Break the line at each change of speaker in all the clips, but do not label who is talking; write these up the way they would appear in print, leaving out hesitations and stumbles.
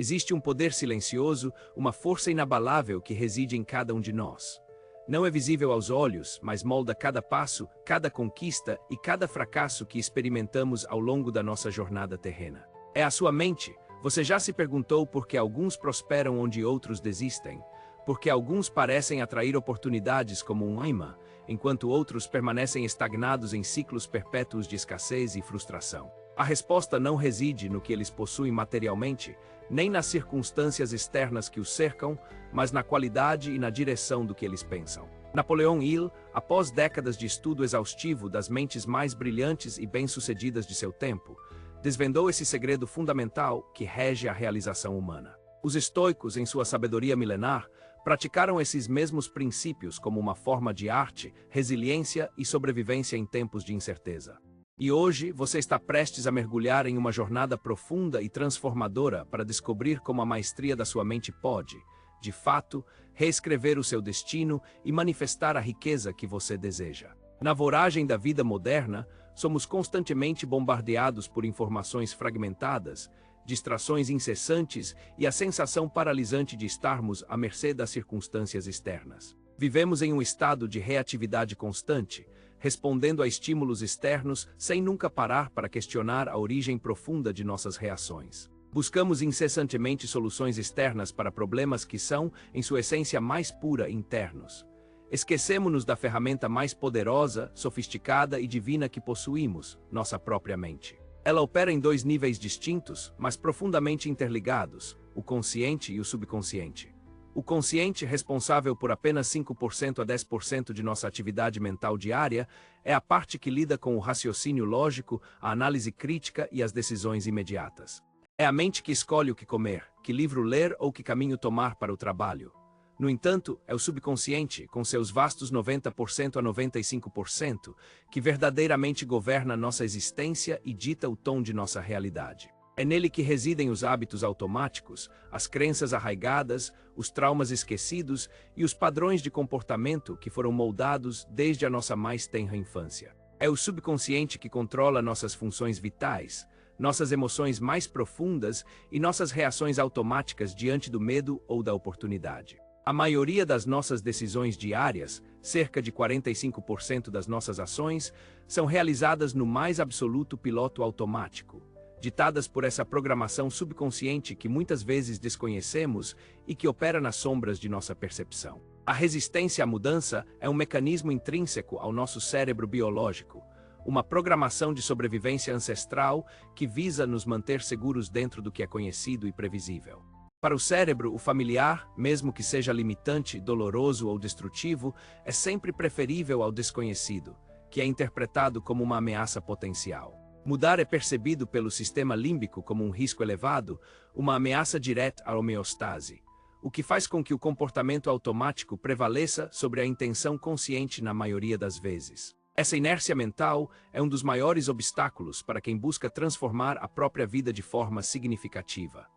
Existe um poder silencioso, uma força inabalável que reside em cada um de nós. Não é visível aos olhos, mas molda cada passo, cada conquista e cada fracasso que experimentamos ao longo da nossa jornada terrena. É a sua mente. Você já se perguntou por que alguns prosperam onde outros desistem? Por que alguns parecem atrair oportunidades como um imã, enquanto outros permanecem estagnados em ciclos perpétuos de escassez e frustração? A resposta não reside no que eles possuem materialmente, nem nas circunstâncias externas que os cercam, mas na qualidade e na direção do que eles pensam. Napoleon Hill, após décadas de estudo exaustivo das mentes mais brilhantes e bem-sucedidas de seu tempo, desvendou esse segredo fundamental que rege a realização humana. Os estoicos, em sua sabedoria milenar, praticaram esses mesmos princípios como uma forma de arte, resiliência e sobrevivência em tempos de incerteza. E hoje você está prestes a mergulhar em uma jornada profunda e transformadora para descobrir como a maestria da sua mente pode, de fato, reescrever o seu destino e manifestar a riqueza que você deseja. Na voragem da vida moderna, somos constantemente bombardeados por informações fragmentadas, distrações incessantes e a sensação paralisante de estarmos à mercê das circunstâncias externas. Vivemos em um estado de reatividade constante, respondendo a estímulos externos sem nunca parar para questionar a origem profunda de nossas reações. Buscamos incessantemente soluções externas para problemas que são, em sua essência mais pura, internos. Esquecemos-nos da ferramenta mais poderosa, sofisticada e divina que possuímos, nossa própria mente. Ela opera em dois níveis distintos, mas profundamente interligados, o consciente e o subconsciente. O consciente, responsável por apenas 5% a 10% de nossa atividade mental diária, é a parte que lida com o raciocínio lógico, a análise crítica e as decisões imediatas. É a mente que escolhe o que comer, que livro ler ou que caminho tomar para o trabalho. No entanto, é o subconsciente, com seus vastos 90% a 95%, que verdadeiramente governa nossa existência e dita o tom de nossa realidade. É nele que residem os hábitos automáticos, as crenças arraigadas, os traumas esquecidos e os padrões de comportamento que foram moldados desde a nossa mais tenra infância. É o subconsciente que controla nossas funções vitais, nossas emoções mais profundas e nossas reações automáticas diante do medo ou da oportunidade. A maioria das nossas decisões diárias, cerca de 45% das nossas ações, são realizadas no mais absoluto piloto automático, ditadas por essa programação subconsciente que muitas vezes desconhecemos e que opera nas sombras de nossa percepção. A resistência à mudança é um mecanismo intrínseco ao nosso cérebro biológico, uma programação de sobrevivência ancestral que visa nos manter seguros dentro do que é conhecido e previsível. Para o cérebro, o familiar, mesmo que seja limitante, doloroso ou destrutivo, é sempre preferível ao desconhecido, que é interpretado como uma ameaça potencial. Mudar é percebido pelo sistema límbico como um risco elevado, uma ameaça direta à homeostase, o que faz com que o comportamento automático prevaleça sobre a intenção consciente na maioria das vezes. Essa inércia mental é um dos maiores obstáculos para quem busca transformar a própria vida de forma significativa.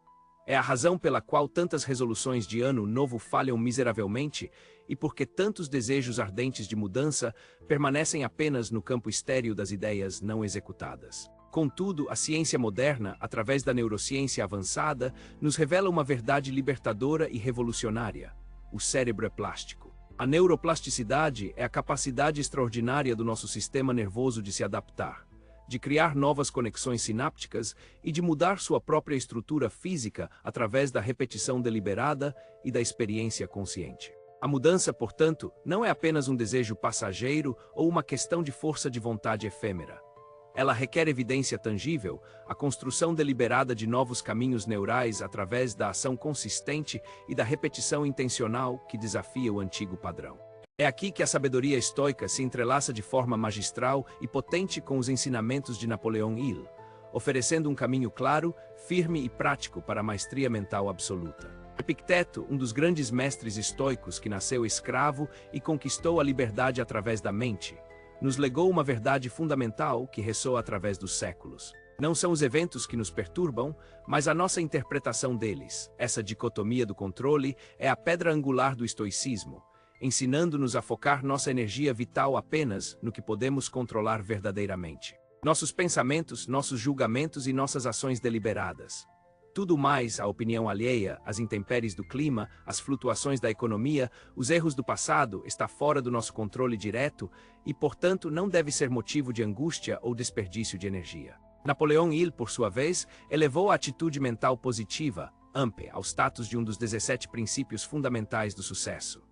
É a razão pela qual tantas resoluções de ano novo falham miseravelmente e porque tantos desejos ardentes de mudança permanecem apenas no campo estéril das ideias não executadas. Contudo, a ciência moderna, através da neurociência avançada, nos revela uma verdade libertadora e revolucionária: o cérebro é plástico. A neuroplasticidade é a capacidade extraordinária do nosso sistema nervoso de se adaptar, de criar novas conexões sinápticas e de mudar sua própria estrutura física através da repetição deliberada e da experiência consciente. A mudança, portanto, não é apenas um desejo passageiro ou uma questão de força de vontade efêmera. Ela requer evidência tangível, a construção deliberada de novos caminhos neurais através da ação consistente e da repetição intencional que desafia o antigo padrão. É aqui que a sabedoria estoica se entrelaça de forma magistral e potente com os ensinamentos de Napoleon Hill, oferecendo um caminho claro, firme e prático para a maestria mental absoluta. Epicteto, um dos grandes mestres estoicos que nasceu escravo e conquistou a liberdade através da mente, nos legou uma verdade fundamental que ressoa através dos séculos. Não são os eventos que nos perturbam, mas a nossa interpretação deles. Essa dicotomia do controle é a pedra angular do estoicismo, ensinando-nos a focar nossa energia vital apenas no que podemos controlar verdadeiramente. Nossos pensamentos, nossos julgamentos e nossas ações deliberadas. Tudo mais, a opinião alheia, as intempéries do clima, as flutuações da economia, os erros do passado, está fora do nosso controle direto e, portanto, não deve ser motivo de angústia ou desperdício de energia. Napoleão Hill, por sua vez, elevou a atitude mental positiva, AMP, ao status de um dos 17 princípios fundamentais do sucesso.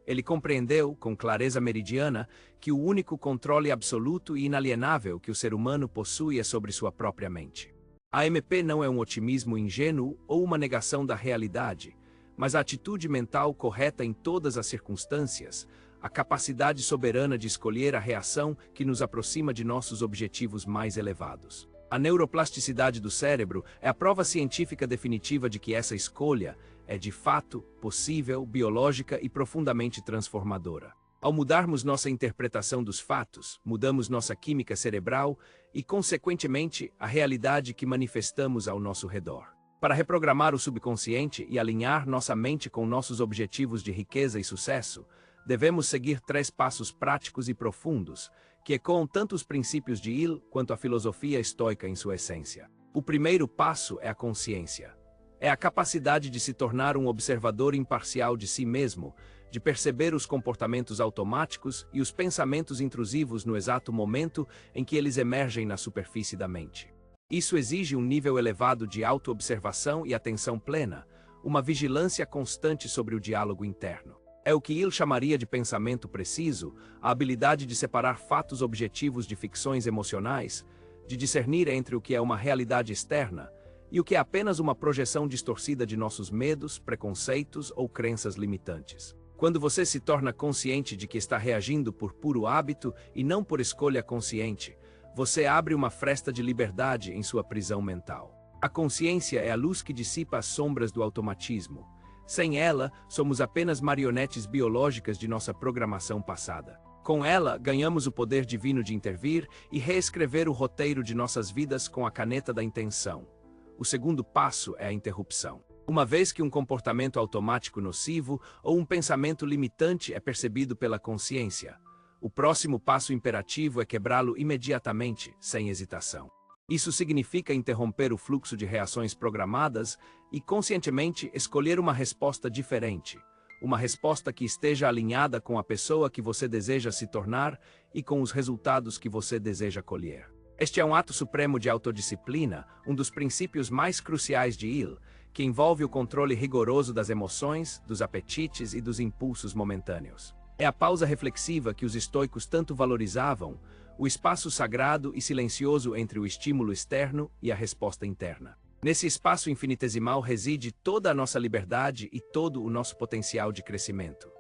Ele compreendeu, com clareza meridiana, que o único controle absoluto e inalienável que o ser humano possui é sobre sua própria mente. A MP não é um otimismo ingênuo ou uma negação da realidade, mas a atitude mental correta em todas as circunstâncias, a capacidade soberana de escolher a reação que nos aproxima de nossos objetivos mais elevados. A neuroplasticidade do cérebro é a prova científica definitiva de que essa escolha é, de fato, possível, biológica e profundamente transformadora. Ao mudarmos nossa interpretação dos fatos, mudamos nossa química cerebral e, consequentemente, a realidade que manifestamos ao nosso redor. Para reprogramar o subconsciente e alinhar nossa mente com nossos objetivos de riqueza e sucesso, devemos seguir 3 passos práticos e profundos, que ecoam tanto os princípios de Hill quanto a filosofia estoica em sua essência. O primeiro passo é a consciência. É a capacidade de se tornar um observador imparcial de si mesmo, de perceber os comportamentos automáticos e os pensamentos intrusivos no exato momento em que eles emergem na superfície da mente. Isso exige um nível elevado de autoobservação e atenção plena, uma vigilância constante sobre o diálogo interno. É o que Hill chamaria de pensamento preciso, a habilidade de separar fatos objetivos de ficções emocionais, de discernir entre o que é uma realidade externa e o que é apenas uma projeção distorcida de nossos medos, preconceitos ou crenças limitantes. Quando você se torna consciente de que está reagindo por puro hábito e não por escolha consciente, você abre uma fresta de liberdade em sua prisão mental. A consciência é a luz que dissipa as sombras do automatismo. Sem ela, somos apenas marionetes biológicas de nossa programação passada. Com ela, ganhamos o poder divino de intervir e reescrever o roteiro de nossas vidas com a caneta da intenção. O segundo passo é a interrupção. Uma vez que um comportamento automático nocivo ou um pensamento limitante é percebido pela consciência, o próximo passo imperativo é quebrá-lo imediatamente, sem hesitação. Isso significa interromper o fluxo de reações programadas e, conscientemente, escolher uma resposta diferente, uma resposta que esteja alinhada com a pessoa que você deseja se tornar e com os resultados que você deseja colher. Este é um ato supremo de autodisciplina, um dos princípios mais cruciais de Hill, que envolve o controle rigoroso das emoções, dos apetites e dos impulsos momentâneos. É a pausa reflexiva que os estoicos tanto valorizavam, o espaço sagrado e silencioso entre o estímulo externo e a resposta interna. Nesse espaço infinitesimal reside toda a nossa liberdade e todo o nosso potencial de crescimento.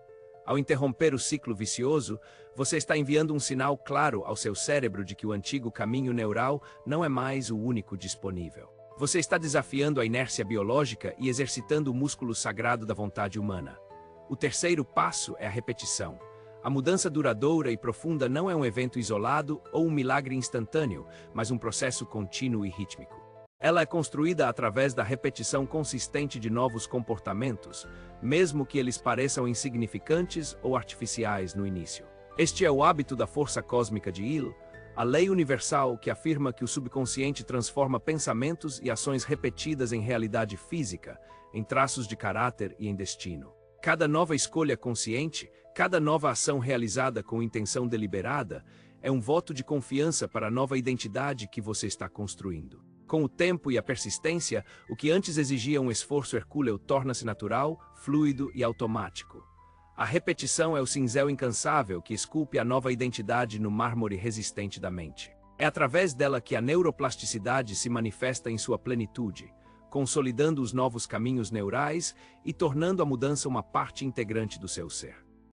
Ao interromper o ciclo vicioso, você está enviando um sinal claro ao seu cérebro de que o antigo caminho neural não é mais o único disponível. Você está desafiando a inércia biológica e exercitando o músculo sagrado da vontade humana. O terceiro passo é a repetição. A mudança duradoura e profunda não é um evento isolado ou um milagre instantâneo, mas um processo contínuo e rítmico. Ela é construída através da repetição consistente de novos comportamentos, mesmo que eles pareçam insignificantes ou artificiais no início. Este é o hábito da força cósmica de Hill, a lei universal que afirma que o subconsciente transforma pensamentos e ações repetidas em realidade física, em traços de caráter e em destino. Cada nova escolha consciente, cada nova ação realizada com intenção deliberada, é um voto de confiança para a nova identidade que você está construindo. Com o tempo e a persistência, o que antes exigia um esforço hercúleo torna-se natural, fluido e automático. A repetição é o cinzel incansável que esculpe a nova identidade no mármore resistente da mente. É através dela que a neuroplasticidade se manifesta em sua plenitude, consolidando os novos caminhos neurais e tornando a mudança uma parte integrante do seu ser.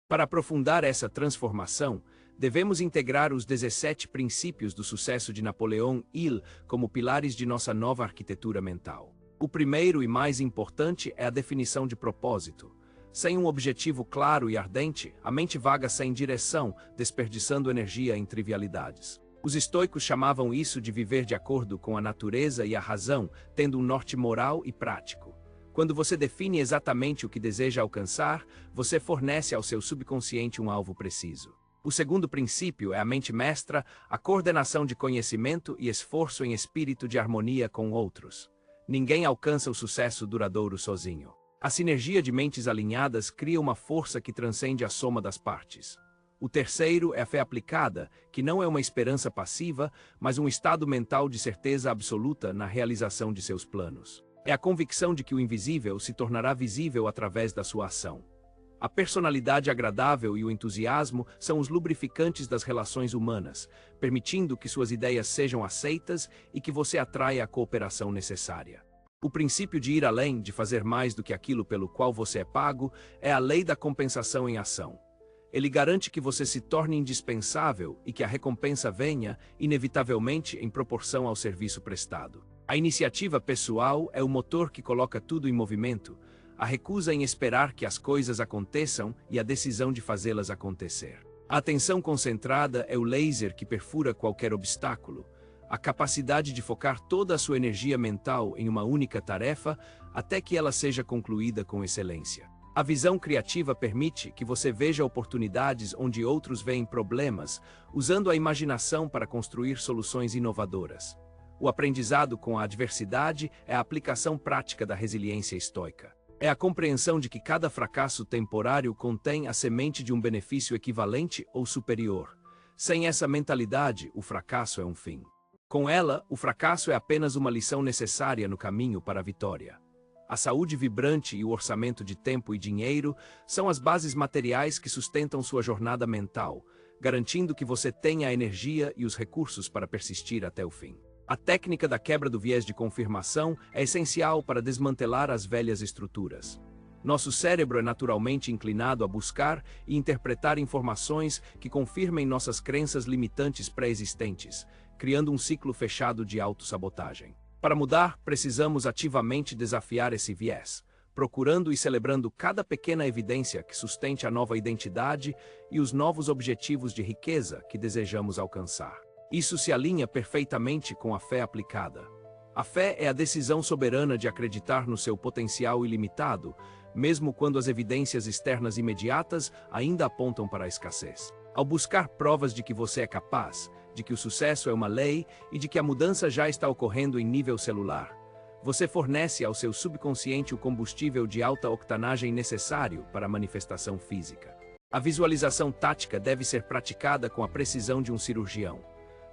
Para aprofundar essa transformação, devemos integrar os 17 princípios do sucesso de Napoleão Hill como pilares de nossa nova arquitetura mental. O primeiro e mais importante é a definição de propósito. Sem um objetivo claro e ardente, a mente vaga sem direção, desperdiçando energia em trivialidades. Os estoicos chamavam isso de viver de acordo com a natureza e a razão, tendo um norte moral e prático. Quando você define exatamente o que deseja alcançar, você fornece ao seu subconsciente um alvo preciso. O segundo princípio é a mente mestra, a coordenação de conhecimento e esforço em espírito de harmonia com outros. Ninguém alcança o sucesso duradouro sozinho. A sinergia de mentes alinhadas cria uma força que transcende a soma das partes. O terceiro é a fé aplicada, que não é uma esperança passiva, mas um estado mental de certeza absoluta na realização de seus planos. É a convicção de que o invisível se tornará visível através da sua ação. A personalidade agradável e o entusiasmo são os lubrificantes das relações humanas, permitindo que suas ideias sejam aceitas e que você atraia a cooperação necessária. O princípio de ir além, de fazer mais do que aquilo pelo qual você é pago, é a lei da compensação em ação. Ele garante que você se torne indispensável e que a recompensa venha, inevitavelmente, em proporção ao serviço prestado. A iniciativa pessoal é o motor que coloca tudo em movimento, a recusa em esperar que as coisas aconteçam e a decisão de fazê-las acontecer. A atenção concentrada é o laser que perfura qualquer obstáculo, a capacidade de focar toda a sua energia mental em uma única tarefa até que ela seja concluída com excelência. A visão criativa permite que você veja oportunidades onde outros veem problemas, usando a imaginação para construir soluções inovadoras. O aprendizado com a adversidade é a aplicação prática da resiliência estoica. É a compreensão de que cada fracasso temporário contém a semente de um benefício equivalente ou superior. Sem essa mentalidade, o fracasso é um fim. Com ela, o fracasso é apenas uma lição necessária no caminho para a vitória. A saúde vibrante e o orçamento de tempo e dinheiro são as bases materiais que sustentam sua jornada mental, garantindo que você tenha a energia e os recursos para persistir até o fim. A técnica da quebra do viés de confirmação é essencial para desmantelar as velhas estruturas. Nosso cérebro é naturalmente inclinado a buscar e interpretar informações que confirmem nossas crenças limitantes pré-existentes, criando um ciclo fechado de autossabotagem. Para mudar, precisamos ativamente desafiar esse viés, procurando e celebrando cada pequena evidência que sustente a nova identidade e os novos objetivos de riqueza que desejamos alcançar. Isso se alinha perfeitamente com a fé aplicada. A fé é a decisão soberana de acreditar no seu potencial ilimitado, mesmo quando as evidências externas imediatas ainda apontam para a escassez. Ao buscar provas de que você é capaz, de que o sucesso é uma lei e de que a mudança já está ocorrendo em nível celular, você fornece ao seu subconsciente o combustível de alta octanagem necessário para a manifestação física. A visualização tática deve ser praticada com a precisão de um cirurgião.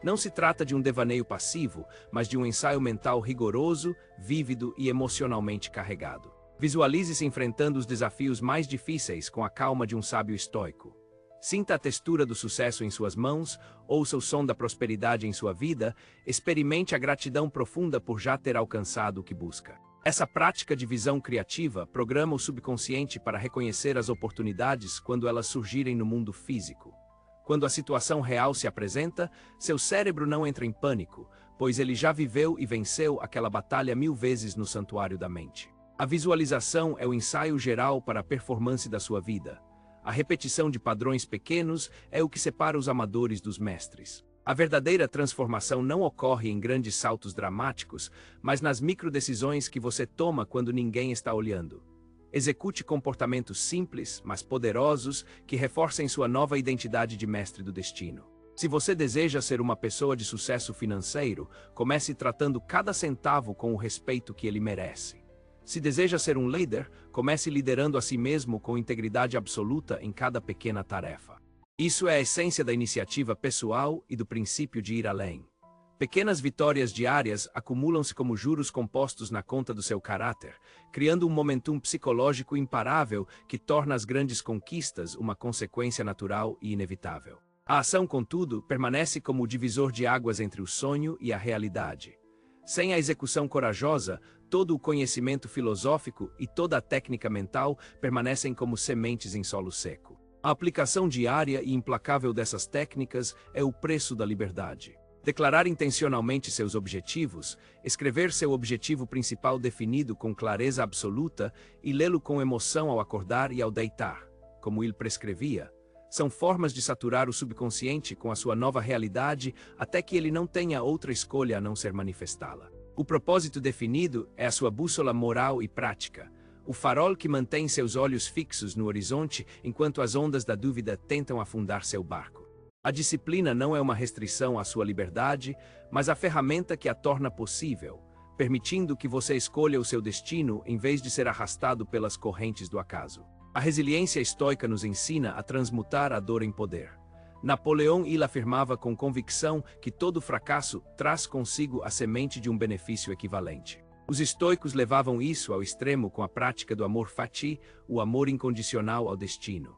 Não se trata de um devaneio passivo, mas de um ensaio mental rigoroso, vívido e emocionalmente carregado. Visualize-se enfrentando os desafios mais difíceis com a calma de um sábio estoico. Sinta a textura do sucesso em suas mãos, ouça o som da prosperidade em sua vida, experimente a gratidão profunda por já ter alcançado o que busca. Essa prática de visão criativa programa o subconsciente para reconhecer as oportunidades quando elas surgirem no mundo físico. Quando a situação real se apresenta, seu cérebro não entra em pânico, pois ele já viveu e venceu aquela batalha 1000 vezes no santuário da mente. A visualização é o ensaio geral para a performance da sua vida. A repetição de padrões pequenos é o que separa os amadores dos mestres. A verdadeira transformação não ocorre em grandes saltos dramáticos, mas nas microdecisões que você toma quando ninguém está olhando. Execute comportamentos simples, mas poderosos, que reforcem sua nova identidade de mestre do destino. Se você deseja ser uma pessoa de sucesso financeiro, comece tratando cada centavo com o respeito que ele merece. Se deseja ser um líder, comece liderando a si mesmo com integridade absoluta em cada pequena tarefa. Isso é a essência da iniciativa pessoal e do princípio de ir além. Pequenas vitórias diárias acumulam-se como juros compostos na conta do seu caráter, criando um momentum psicológico imparável que torna as grandes conquistas uma consequência natural e inevitável. A ação, contudo, permanece como o divisor de águas entre o sonho e a realidade. Sem a execução corajosa, todo o conhecimento filosófico e toda a técnica mental permanecem como sementes em solo seco. A aplicação diária e implacável dessas técnicas é o preço da liberdade. Declarar intencionalmente seus objetivos, escrever seu objetivo principal definido com clareza absoluta e lê-lo com emoção ao acordar e ao deitar, como ele prescrevia, são formas de saturar o subconsciente com a sua nova realidade até que ele não tenha outra escolha a não ser manifestá-la. O propósito definido é a sua bússola moral e prática, o farol que mantém seus olhos fixos no horizonte enquanto as ondas da dúvida tentam afundar seu barco. A disciplina não é uma restrição à sua liberdade, mas a ferramenta que a torna possível, permitindo que você escolha o seu destino em vez de ser arrastado pelas correntes do acaso. A resiliência estoica nos ensina a transmutar a dor em poder. Napoleão Hill afirmava com convicção que todo fracasso traz consigo a semente de um benefício equivalente. Os estoicos levavam isso ao extremo com a prática do amor fati, o amor incondicional ao destino.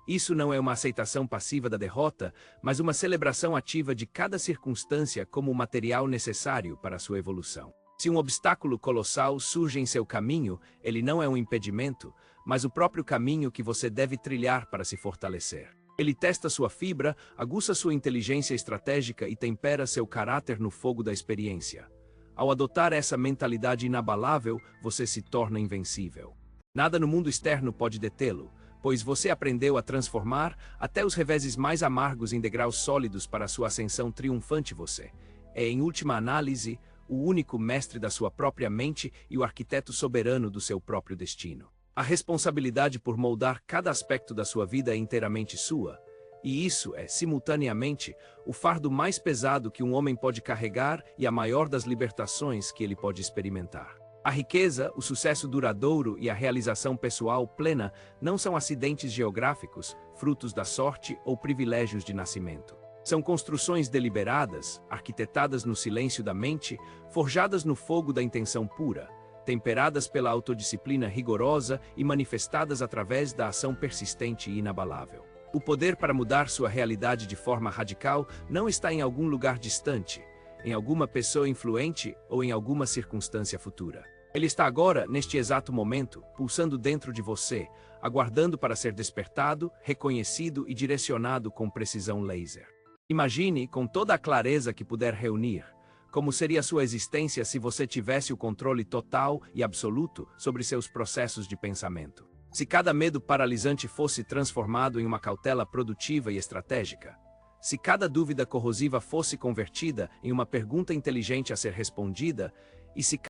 Isso não é uma aceitação passiva da derrota, mas uma celebração ativa de cada circunstância como o material necessário para a sua evolução. Se um obstáculo colossal surge em seu caminho, ele não é um impedimento, mas o próprio caminho que você deve trilhar para se fortalecer. Ele testa sua fibra, aguça sua inteligência estratégica e tempera seu caráter no fogo da experiência. Ao adotar essa mentalidade inabalável, você se torna invencível. Nada no mundo externo pode detê-lo, pois você aprendeu a transformar até os reveses mais amargos em degraus sólidos para sua ascensão triunfante. Você é, em última análise, o único mestre da sua própria mente e o arquiteto soberano do seu próprio destino. A responsabilidade por moldar cada aspecto da sua vida é inteiramente sua, e isso é, simultaneamente, o fardo mais pesado que um homem pode carregar e a maior das libertações que ele pode experimentar. A riqueza, o sucesso duradouro e a realização pessoal plena não são acidentes geográficos, frutos da sorte ou privilégios de nascimento. São construções deliberadas, arquitetadas no silêncio da mente, forjadas no fogo da intenção pura, temperadas pela autodisciplina rigorosa e manifestadas através da ação persistente e inabalável. O poder para mudar sua realidade de forma radical não está em algum lugar distante, em alguma pessoa influente ou em alguma circunstância futura. Ele está agora, neste exato momento, pulsando dentro de você, aguardando para ser despertado, reconhecido e direcionado com precisão laser. Imagine, com toda a clareza que puder reunir, como seria sua existência se você tivesse o controle total e absoluto sobre seus processos de pensamento. Se cada medo paralisante fosse transformado em uma cautela produtiva e estratégica. Se cada dúvida corrosiva fosse convertida em uma pergunta inteligente a ser respondida, e se